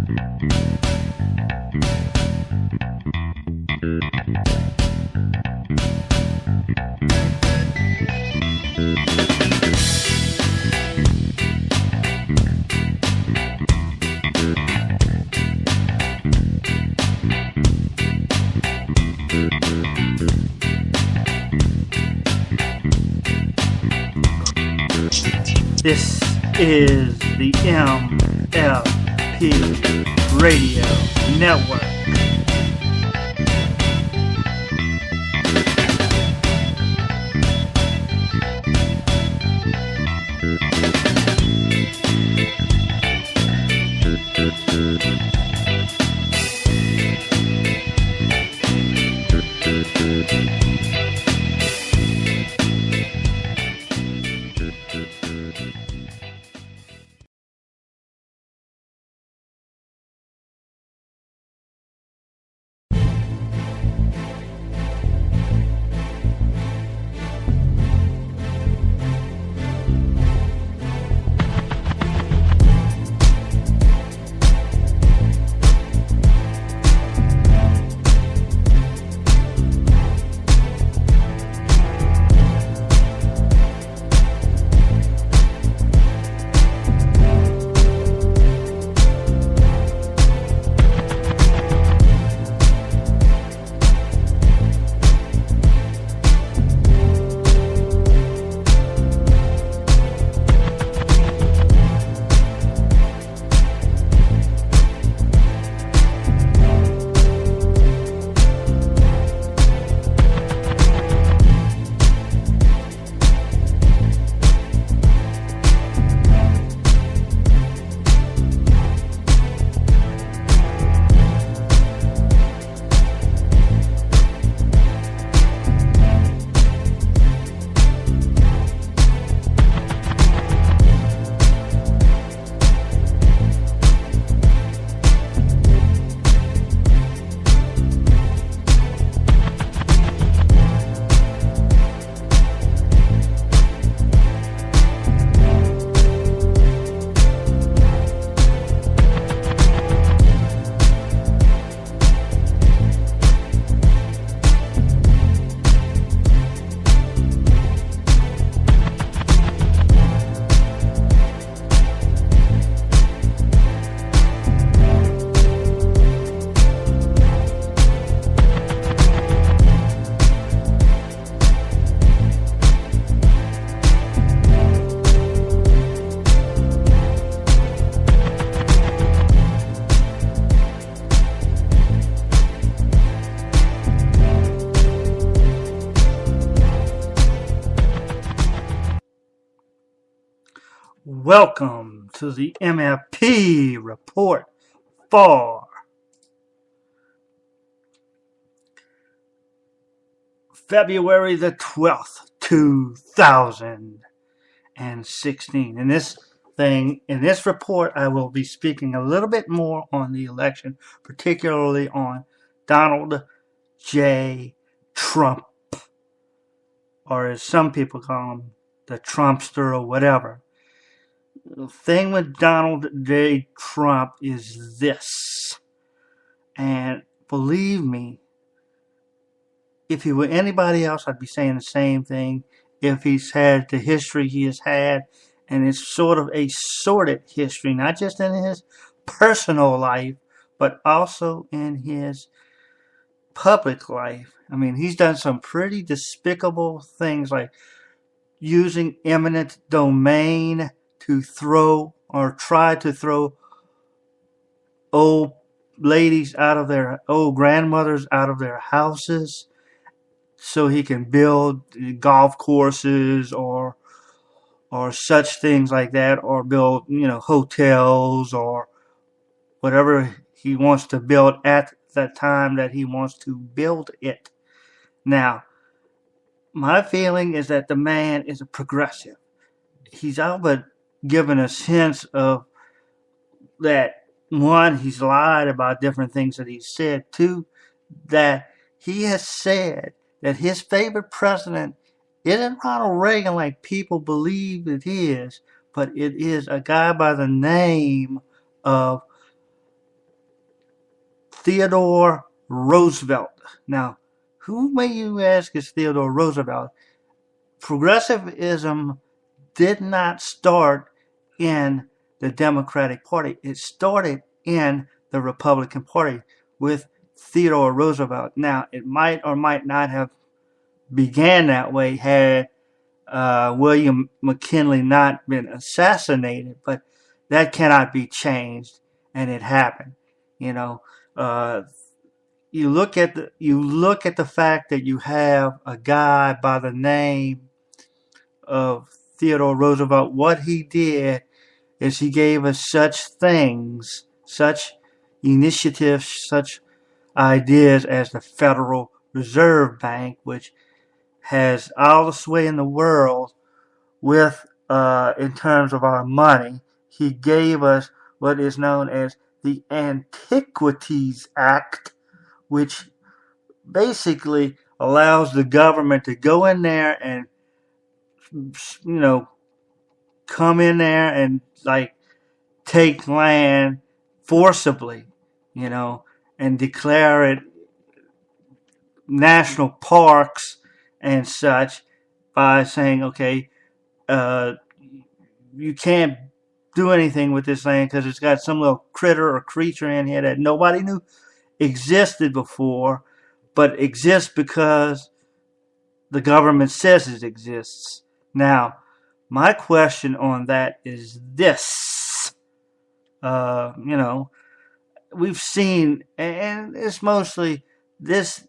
This is the MFP Radio Network. Welcome to the MFP Report for February the 12th, 2016. In this report, I will be speaking a little bit more on the election, particularly on Donald J. Trump, or as some people call him, the Trumpster or whatever. The thing with Donald J. Trump is this, and believe me, if he were anybody else, I'd be saying the same thing. If he's had the history he has had, and it's sort of a sordid history, not just in his personal life, but also in his public life. I mean, he's done some pretty despicable things, like using eminent domain to throw or try to throw old ladies out of their old grandmothers out of their houses so he can build golf courses or such things like that, or build hotels or whatever he wants to build at the time that he wants to build it. Now, my feeling is that the man is a progressive. He's all but given a sense of that, one, he's lied about different things that he said. Two, that he has said that his favorite president isn't Ronald Reagan like people believe it is, but it is a guy by the name of Theodore Roosevelt. Now, who may you ask is Theodore Roosevelt? Progressivism did not start in the Democratic Party. It started in the Republican Party with Theodore Roosevelt. Now, it might or might not have began that way had William McKinley not been assassinated, but that cannot be changed, and it happened. You know, you look at the fact that you have a guy by the name of Theodore Roosevelt. What he did is he gave us such things, such initiatives, such ideas as the Federal Reserve Bank, which has all the sway in the world with in terms of our money. He gave us what is known as the Antiquities Act, which basically allows the government to go in there and, come in there and like take land forcibly, and declare it national parks and such by saying, okay, you can't do anything with this land because it's got some little critter or creature in here that nobody knew existed before, but exists because the government says it exists. Now, my question on that is this. We've seen, and it's mostly this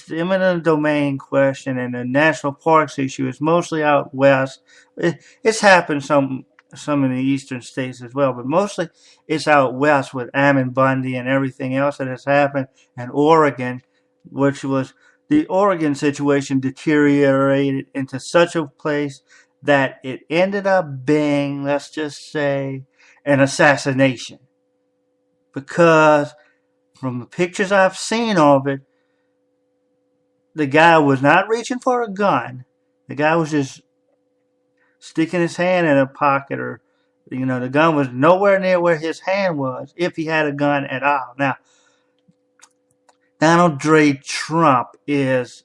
eminent domain question and the national parks issue is mostly out west. It's happened some in the eastern states as well, but mostly it's out west with Ammon Bundy and everything else that has happened in Oregon, which was the Oregon situation deteriorated into such a place that it ended up being, let's just say, an assassination. Because from the pictures I've seen of it, the guy was not reaching for a gun. The guy was just sticking his hand in a pocket, or, the gun was nowhere near where his hand was, if he had a gun at all. Now, Donald J. Trump is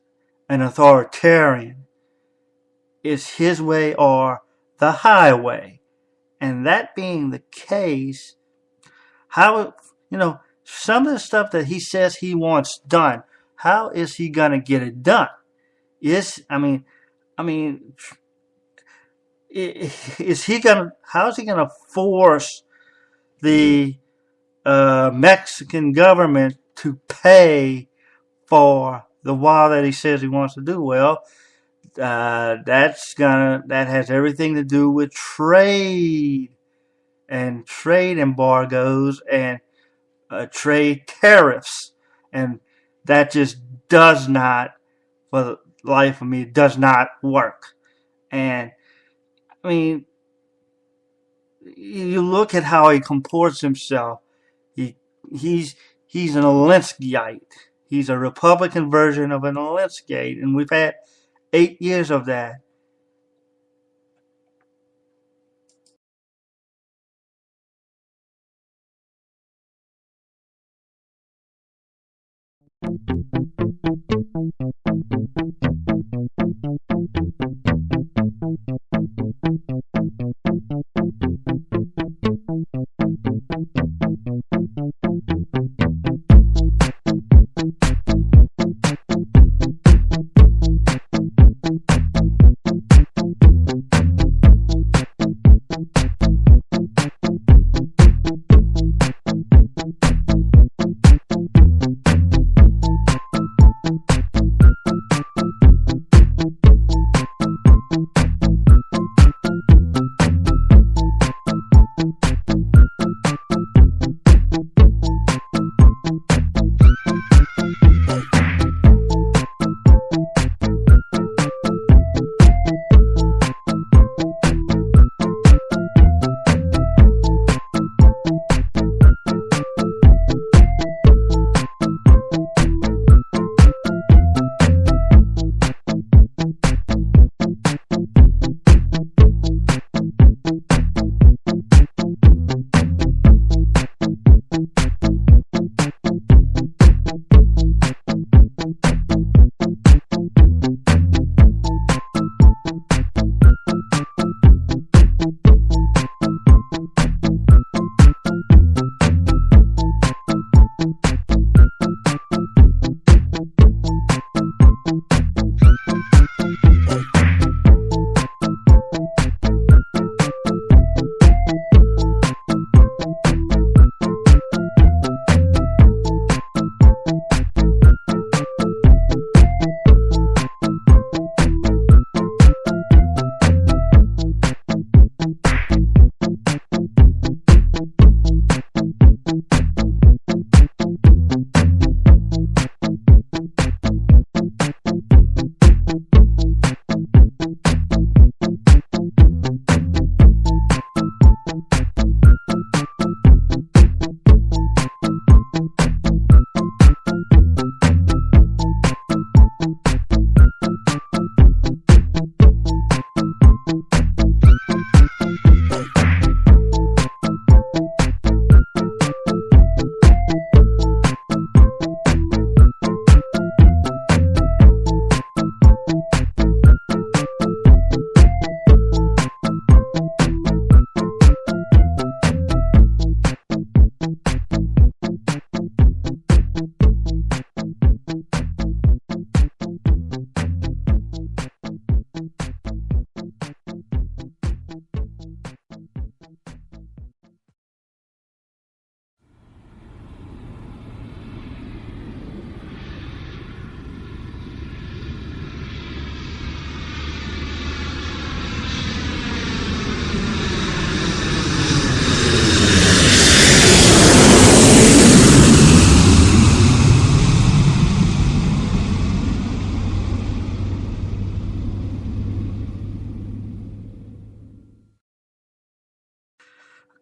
an authoritarian. It's his way or the highway. And that being the case, how, some of the stuff that he says he wants done, how is he going to get it done? Is he how is he going to force the Mexican government to pay for the wall that he says he wants to do? Well, that has everything to do with trade and trade embargoes and trade tariffs, and that just does not, for the life of me, does not work. And you look at how he comports himself. He's an Alinskyite. He's a Republican version of an Alinskyite, and we've had 8 years of that.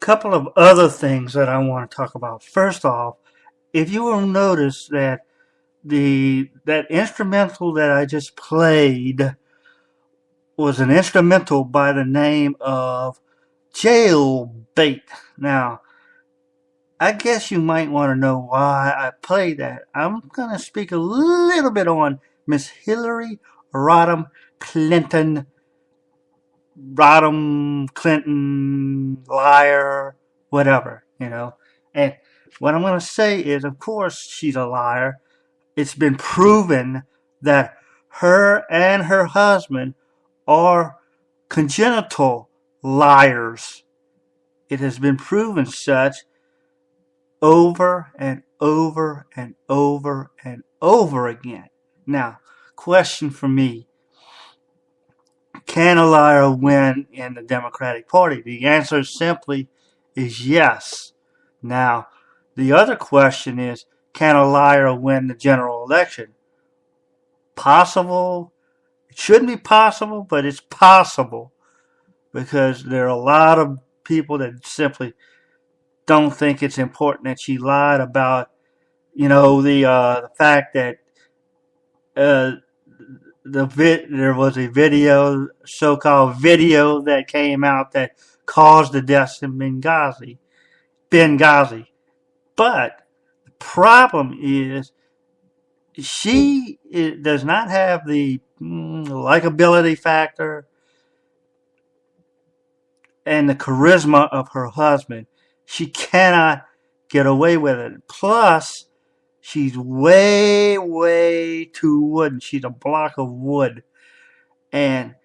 couple of other things that I want to talk about. First off, if you will notice that that instrumental that I just played was an instrumental by the name of Jailbait. Now, I guess you might want to know why I played that. I'm going to speak a little bit on Miss Hillary Clinton, liar, whatever, you know. And what I'm going to say is, of course, she's a liar. It's been proven that her and her husband are congenital liars. It has been proven such over and over and over and over again. Now, question for me. Can a liar win in the Democratic Party? The answer simply is yes. Now, the other question is, can a liar win the general election? Possible. It shouldn't be possible, but it's possible because there are a lot of people that simply don't think it's important that she lied about, the fact that there was a video, so-called video, that came out that caused the deaths in Benghazi. But the problem is she does not have the likability factor and the charisma of her husband. She cannot get away with it. Plus, she's way, way too wooden. She's a block of wood. And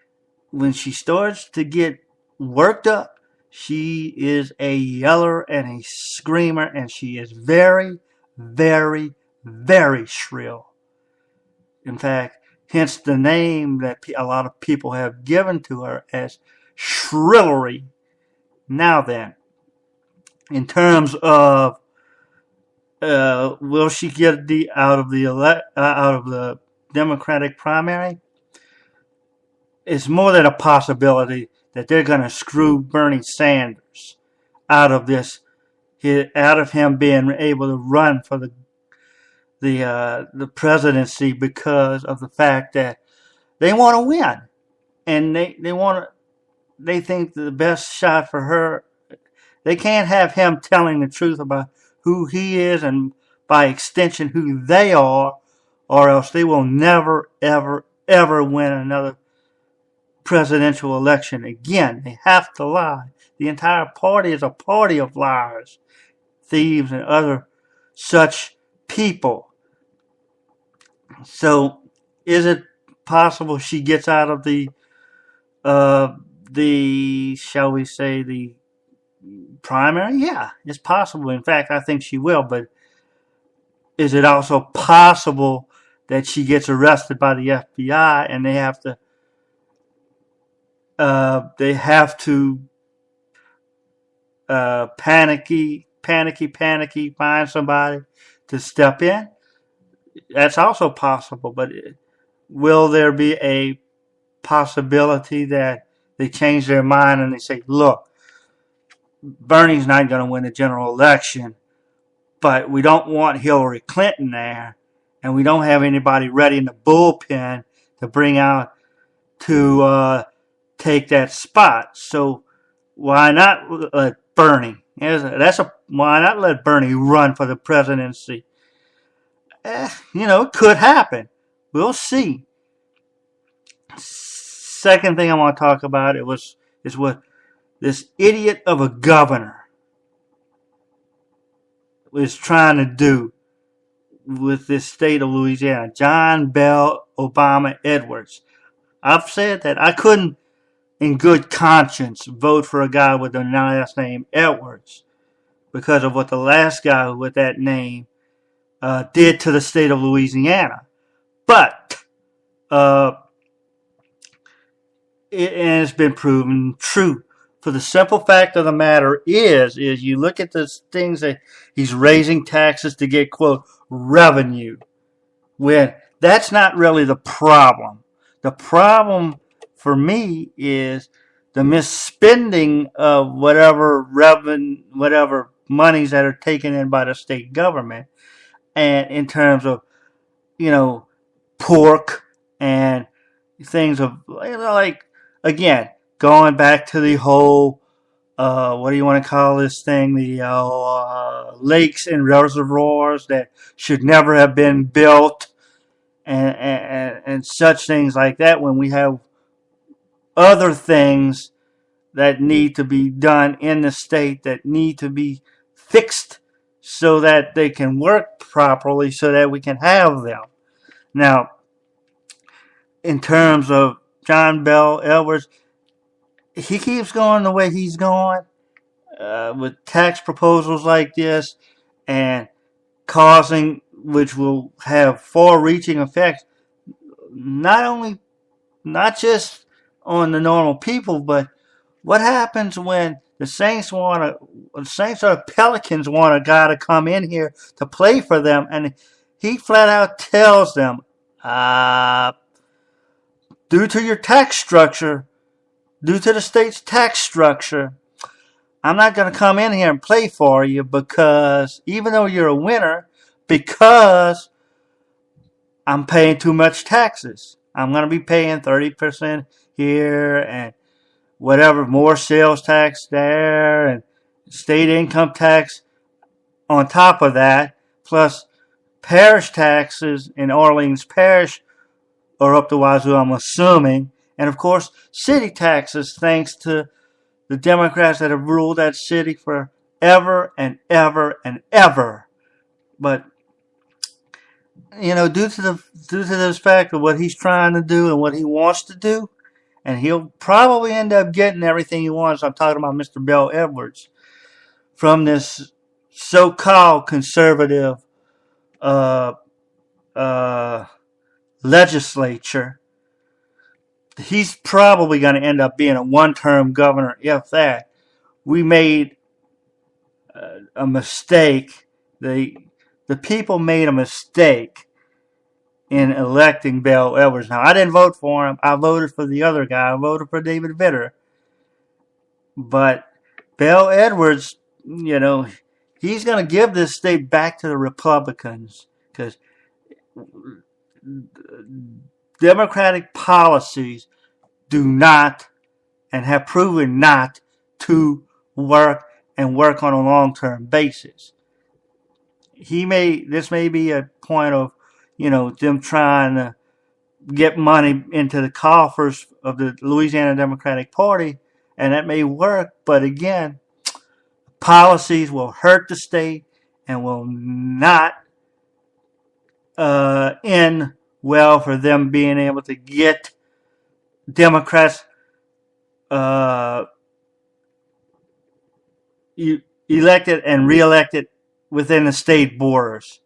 when she starts to get worked up, she is a yeller and a screamer, and she is very, very, very shrill. In fact, hence the name that a lot of people have given to her as Shrillery. Now then, in terms of will she get out of the Democratic primary? It's more than a possibility that they're going to screw Bernie Sanders out of him being able to run for the presidency, because of the fact that they want to win, and they think the best shot for her. They can't have him telling the truth about who he is and by extension who they are, or else they will never, ever, ever win another presidential election again. They have to lie. The entire party is a party of liars, thieves, and other such people. So, is it possible she gets out of shall we say, the primary? Yeah, it's possible. In fact, I think she will. But is it also possible that she gets arrested by the FBI and they have to panicky find somebody to step in? That's also possible. But will there be a possibility that they change their mind and they say, look, Bernie's not going to win the general election, but we don't want Hillary Clinton there, and we don't have anybody ready in the bullpen to bring out to take that spot. So why not let Bernie? Why not let Bernie run for the presidency? It could happen. We'll see. Second thing I want to talk about is what this idiot of a governor is trying to do with this state of Louisiana, John Bell Obama Edwards. I've said that I couldn't, in good conscience, vote for a guy with the last name Edwards because of what the last guy with that name did to the state of Louisiana. But it's been proven true. For the simple fact of the matter is you look at the things that he's raising taxes to get, quote, revenue, when that's not really the problem. The problem for me is the misspending of whatever revenue, whatever monies that are taken in by the state government, and in terms of, pork and things of, like, again, going back to the whole, what do you want to call this thing? The lakes and reservoirs that should never have been built, and such things like that, when we have other things that need to be done in the state that need to be fixed so that they can work properly, so that we can have them. Now, in terms of John Bell Edwards, he keeps going the way he's going, with tax proposals like this, and causing, which will have far-reaching effects, not just on the normal people, but what happens when the Saints or Pelicans want a guy to come in here to play for them, and he flat out tells them, due to your tax structure, due to the state's tax structure, I'm not going to come in here and play for you, because even though you're a winner, because I'm paying too much taxes. I'm going to be paying 30% here and whatever, more sales tax there and state income tax on top of that, plus parish taxes in Orleans Parish are up the wazoo, I'm assuming, and of course city taxes, thanks to the Democrats that have ruled that city for ever and ever and ever. But due to this fact of what he's trying to do and what he wants to do, and he'll probably end up getting everything he wants. I'm talking about Mr. Bell Edwards, from this so-called conservative legislature. He's probably going to end up being a one-term governor, if that. We made a mistake. The people made a mistake in electing Bell Edwards. Now, I didn't vote for him. I voted for the other guy. I voted for David Vitter. But Bell Edwards, he's going to give this state back to the Republicans, because Democratic policies do not and have proven not to work and work on a long-term basis. This may be a point of, them trying to get money into the coffers of the Louisiana Democratic Party, and that may work, but again, policies will hurt the state and will not end well for them being able to get Democrats elected and reelected within the state borders.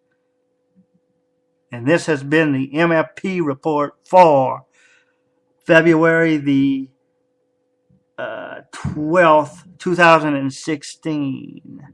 And this has been the MFP Report for February the 12th, 2016.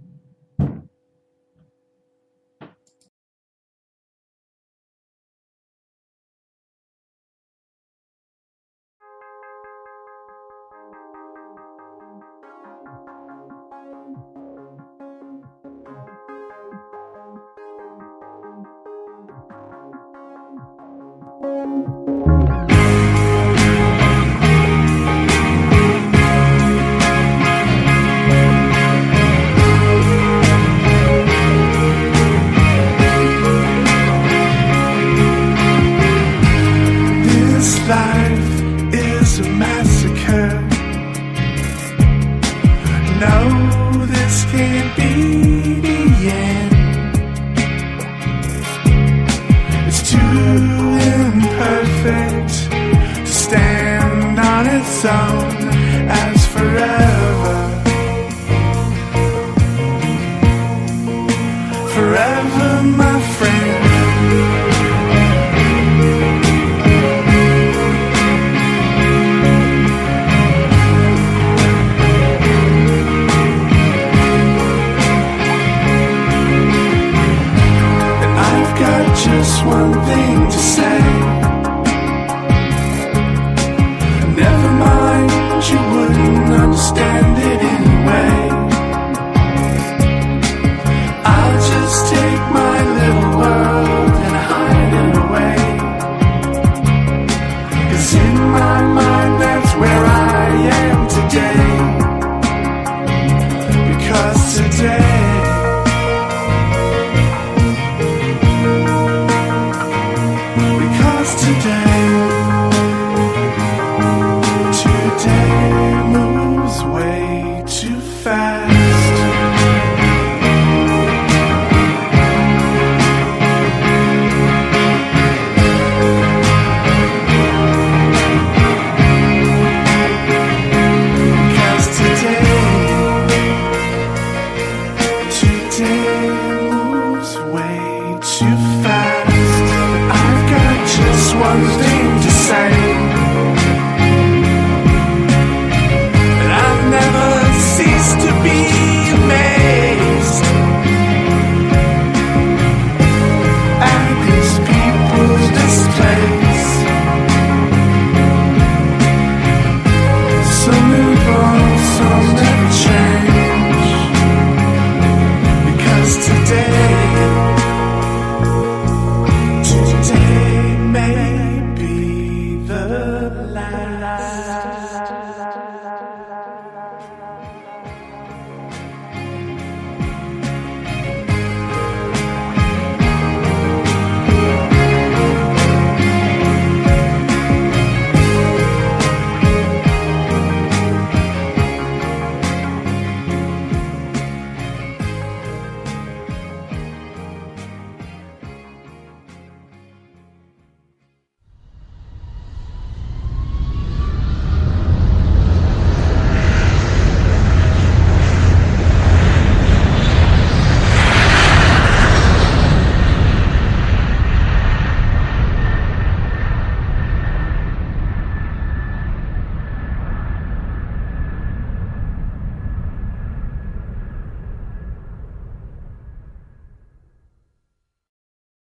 Life is a massacre. No, this can't be the end. It's too imperfect to stand on its own as forever. Forever, my friend. Just one thing to say.